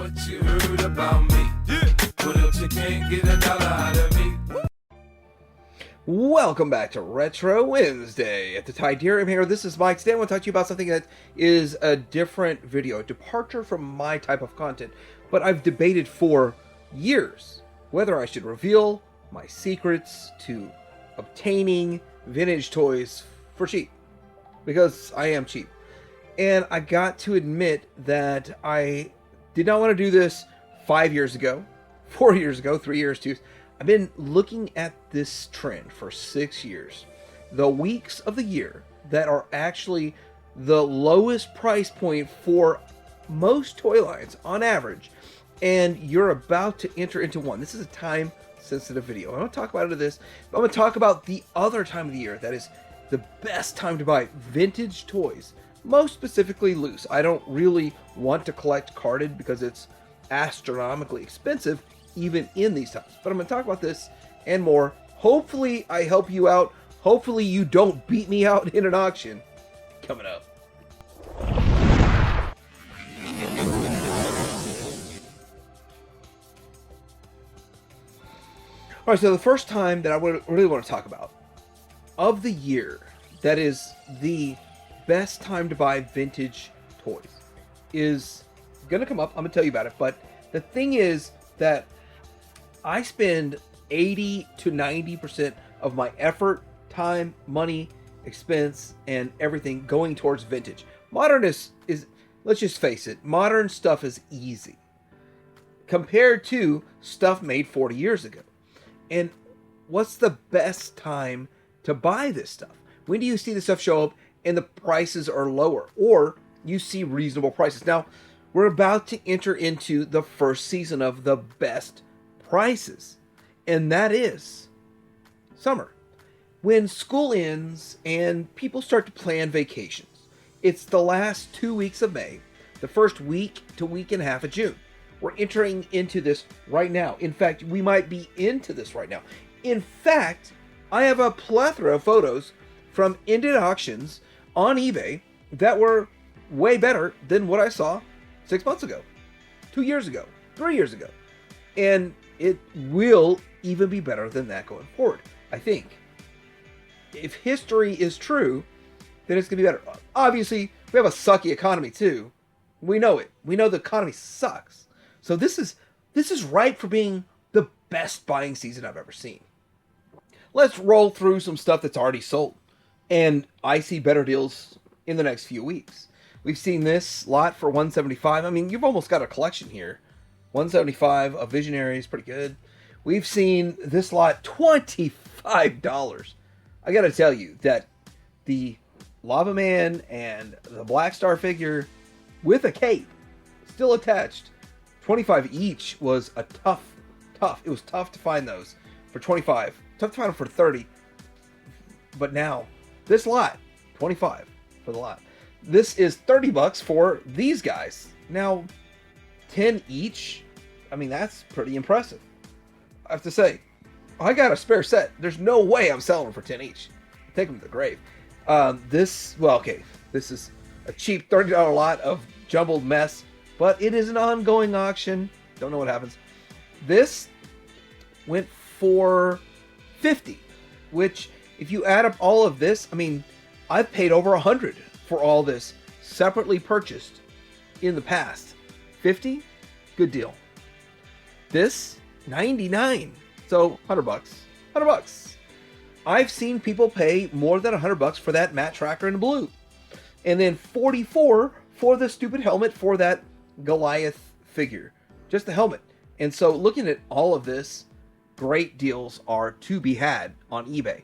what you heard about me. What else you can't get a dollar out of me. Welcome back to Retro Wednesday. At the Tidarium here, this is Mike. Today I want to talk to you about something that is a different video, a departure from my type of content. But I've debated for years whether I should reveal my secrets to obtaining vintage toys for cheap. Because I am cheap. And I got to admit that I did not want to do this 5 years ago, 4 years ago, 3 years too. I've been looking at this trend for 6 years. The weeks of the year that are actually the lowest price point for most toy lines on average. And you're about to enter into one. This is a time-sensitive video. I don't talk about it in this, but I'm going to talk about the other time of the year that is the best time to buy vintage toys. Most specifically loose. I don't really want to collect carded because it's astronomically expensive even in these times. But I'm going to talk about this and more. Hopefully I help you out. Hopefully you don't beat me out in an auction. Coming up. Alright, so the first time that I really want to talk about of the year that is the best time to buy vintage toys is going to come up. I'm going to tell you about it. But the thing is that I spend 80 to 90% of my effort, time, money, expense, and everything going towards vintage. Modern is let's just face it, modern stuff is easy compared to stuff made 40 years ago. And what's the best time to buy this stuff? When do you see the stuff show up and the prices are lower, or you see reasonable prices? Now, we're about to enter into the first season of the best prices, and that is summer, when school ends and people start to plan vacations. It's the last 2 weeks of May, the first week to week and a half of June. We're entering into this right now. In fact, we might be into this right now. In fact, I have a plethora of photos from ended auctions on eBay that were way better than what I saw 6 months ago, 2 years ago, 3 years ago. And it will even be better than that going forward, I think. If history is true, then it's going to be better. Obviously, we have a sucky economy too. We know it. We know the economy sucks. So this is ripe for being the best buying season I've ever seen. Let's roll through some stuff that's already sold. And I see better deals in the next few weeks. We've seen this lot for $175. I mean, you've almost got a collection here. $175, a Visionary is pretty good. We've seen this lot, $25. I gotta tell you that the Lava Man and the Black Star figure with a cape still attached, $25 each, was a tough. It was tough to find those for $25. Tough to find them for $30. But now, this lot, $25 for the lot. This is $30 for these guys. Now, 10 each, I mean, that's pretty impressive. I have to say, I got a spare set. There's no way I'm selling them for 10 each. Take them to the grave. This is a cheap $30 lot of jumbled mess, but it is an ongoing auction. Don't know what happens. This went for $50, which, if you add up all of this, I mean, I've paid over $100 for all this separately purchased in the past. $50, good deal. This, $99, so $100. I've seen people pay more than $100 for that matte tracker in blue, and then $44 for the stupid helmet for that Goliath figure, just the helmet. And so, looking at all of this, great deals are to be had on eBay.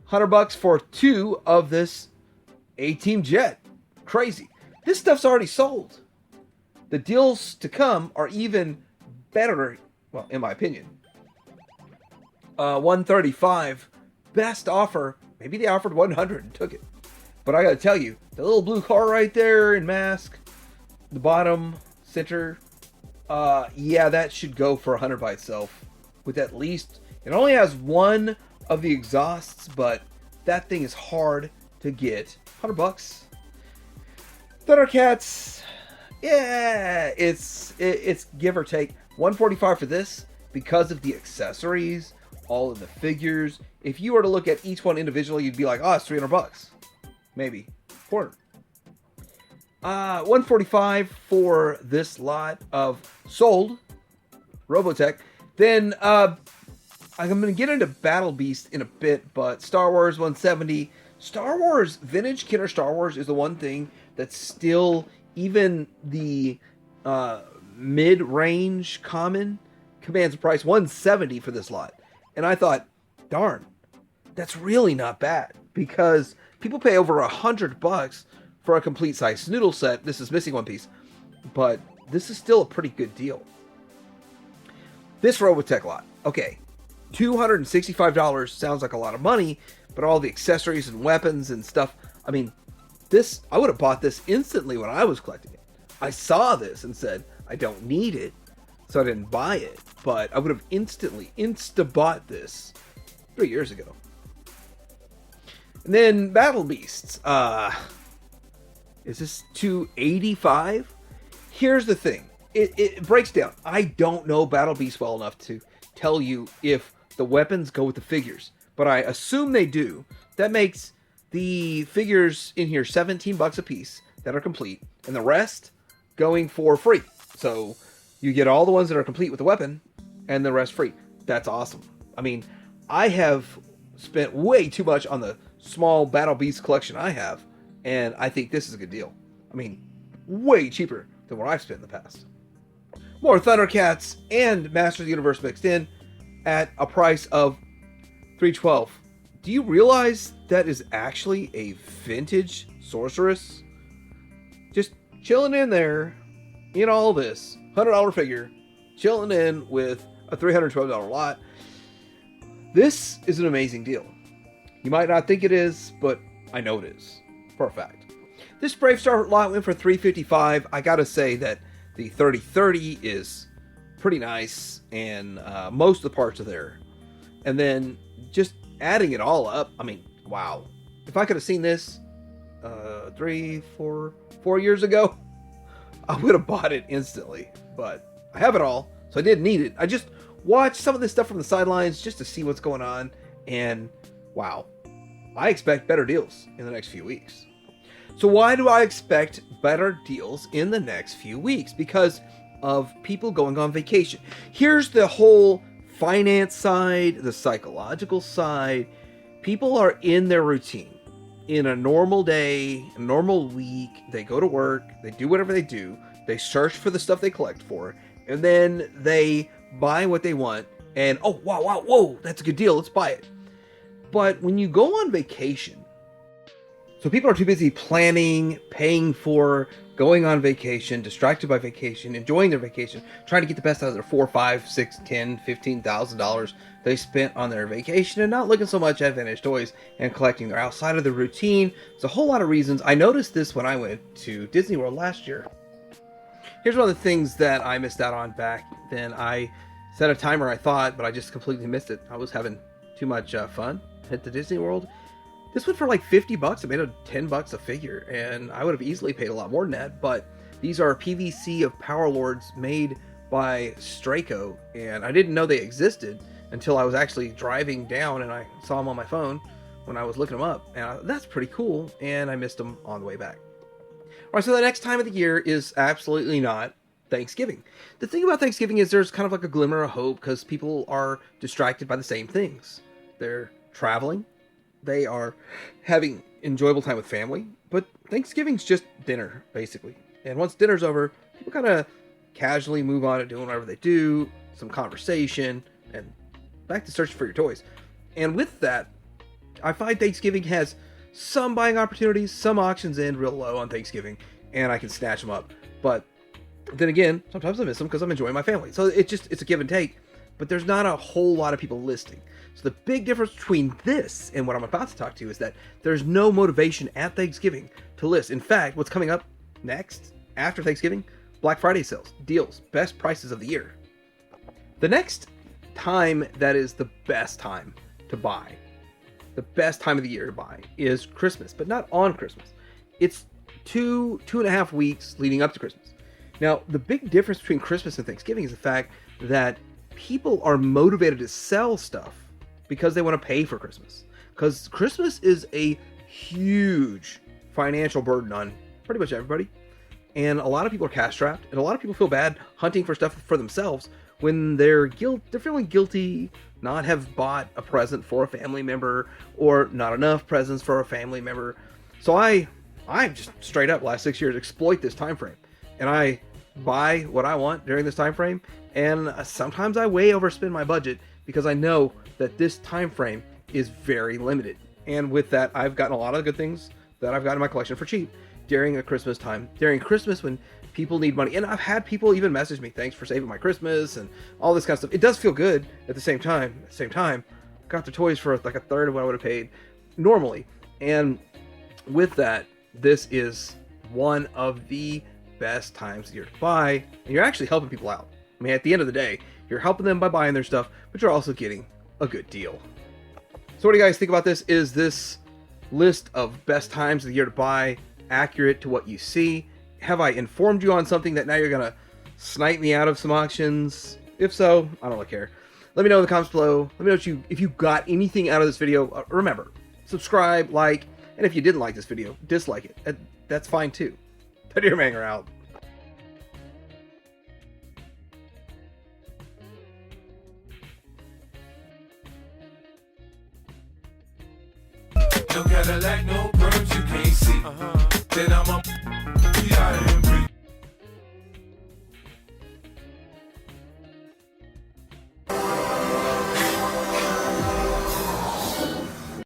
$100 for 2 of this A-Team Jet. Crazy. This stuff's already sold. The deals to come are even better, well, in my opinion. $135, best offer. Maybe they offered $100 and took it. But I gotta tell you, the little blue car right there in mask, the bottom center, yeah, that should go for $100 by itself. With at least, it only has one of the exhausts, but that thing is hard to get. $100. Thundercats, Yeah, it's give or take 145 for this because of the accessories, all of the figures. If you were to look at each one individually, you'd be like, oh, it's $300, maybe 400. 145 for this lot of sold Robotech. Then I'm going to get into Battle Beast in a bit, but Star Wars 170. Star Wars, vintage Kenner Star Wars is the one thing that's still, even the mid-range common commands a price 170 for this lot. And I thought, darn, that's really not bad, because people pay over $100 for a complete size Snoodle set. This is missing one piece, but this is still a pretty good deal. This Robotech lot, okay, $265 sounds like a lot of money, but all the accessories and weapons and stuff, I mean, this, I would have bought this instantly when I was collecting it. I saw this and said, I don't need it, so I didn't buy it, but I would have instantly insta-bought this 3 years ago. And then Battle Beasts, is this $285? Here's the thing. It breaks down. I don't know Battle Beast well enough to tell you if the weapons go with the figures, but I assume they do. That makes the figures in here $17 a piece that are complete, and the rest going for free. So you get all the ones that are complete with the weapon, and the rest free. That's awesome. I mean, I have spent way too much on the small Battle Beast collection I have, and I think this is a good deal. I mean, way cheaper than what I've spent in the past. More Thundercats and Masters of the Universe mixed in at a price of $312. Do you realize that is actually a vintage sorceress? Just chilling in there in all this $100 figure, chilling in with a $312 lot. This is an amazing deal. You might not think it is, but I know it is for a fact. This Brave Star lot went for $355. I gotta say that the 3030 is pretty nice, and most of the parts are there. And then just adding it all up, I mean, wow. If I could have seen this 4 years ago, I would have bought it instantly. But I have it all, so I didn't need it. I just watched some of this stuff from the sidelines just to see what's going on, and wow. I expect better deals in the next few weeks. So why do I expect better deals in the next few weeks? Because of people going on vacation. Here's the whole finance side, the psychological side. People are in their routine. In a normal day, a normal week, they go to work, they do whatever they do, they search for the stuff they collect for, and then they buy what they want, and oh, wow, whoa, that's a good deal, let's buy it. But when you go on vacation, so people are too busy planning, paying for, going on vacation, distracted by vacation, enjoying their vacation, trying to get the best out of their $4, $5, $6, $10, $15,000 they spent on their vacation, and not looking so much at vintage toys and collecting. They're outside of the routine. There's a whole lot of reasons. I noticed this when I went to Disney World last year. Here's one of the things that I missed out on back then. I set a timer, I thought, but I just completely missed it. I was having too much fun at the Disney World. This went for like $50. I made a $10 a figure, and I would have easily paid a lot more than that, but these are PVC of Power Lords made by Straco, and I didn't know they existed until I was actually driving down and I saw them on my phone when I was looking them up, and that's pretty cool, and I missed them on the way back. Alright, so the next time of the year is absolutely not Thanksgiving. The thing about Thanksgiving is there's kind of like a glimmer of hope because people are distracted by the same things. They're traveling, they are having enjoyable time with family, but Thanksgiving's just dinner, basically. And once dinner's over, people kind of casually move on to doing whatever they do, some conversation, and back to searching for your toys. And with that, I find Thanksgiving has some buying opportunities, some auctions end real low on Thanksgiving, and I can snatch them up. But then again, sometimes I miss them because I'm enjoying my family. So it's a give and take, but there's not a whole lot of people listing. So the big difference between this and what I'm about to talk to you is that there's no motivation at Thanksgiving to list. In fact, what's coming up next, after Thanksgiving, Black Friday sales, deals, best prices of the year. The next time that is the best time to buy, the best time of the year to buy, is Christmas, but not on Christmas. It's two and a half weeks leading up to Christmas. Now, the big difference between Christmas and Thanksgiving is the fact that people are motivated to sell stuff because they want to pay for Christmas. Because Christmas is a huge financial burden on pretty much everybody. And a lot of people are cash strapped, and a lot of people feel bad hunting for stuff for themselves when they're feeling guilty, not have bought a present for a family member, or not enough presents for a family member. So I just straight up last 6 years exploit this time frame, and I buy what I want during this time frame. And sometimes I way overspend my budget because I know that this time frame is very limited. And with that, I've gotten a lot of good things that I've got in my collection for cheap during the Christmas time, during Christmas when people need money. And I've had people even message me, thanks for saving my Christmas and all this kind of stuff. It does feel good at the same time. Got the toys for like a third of what I would have paid normally. And with that, this is one of the best times of the year to buy. And you're actually helping people out. I mean, at the end of the day, you're helping them by buying their stuff, but you're also getting a good deal. So what do you guys think about this? Is this list of best times of the year to buy accurate to what you see? Have I informed you on something that now you're gonna snipe me out of some auctions? If so, I don't really care. Let me know in the comments below. Let me know if you got anything out of this video. Remember, subscribe, like, and if you didn't like this video, dislike it. That's fine too. Teddy Manger out. No Cadillac, no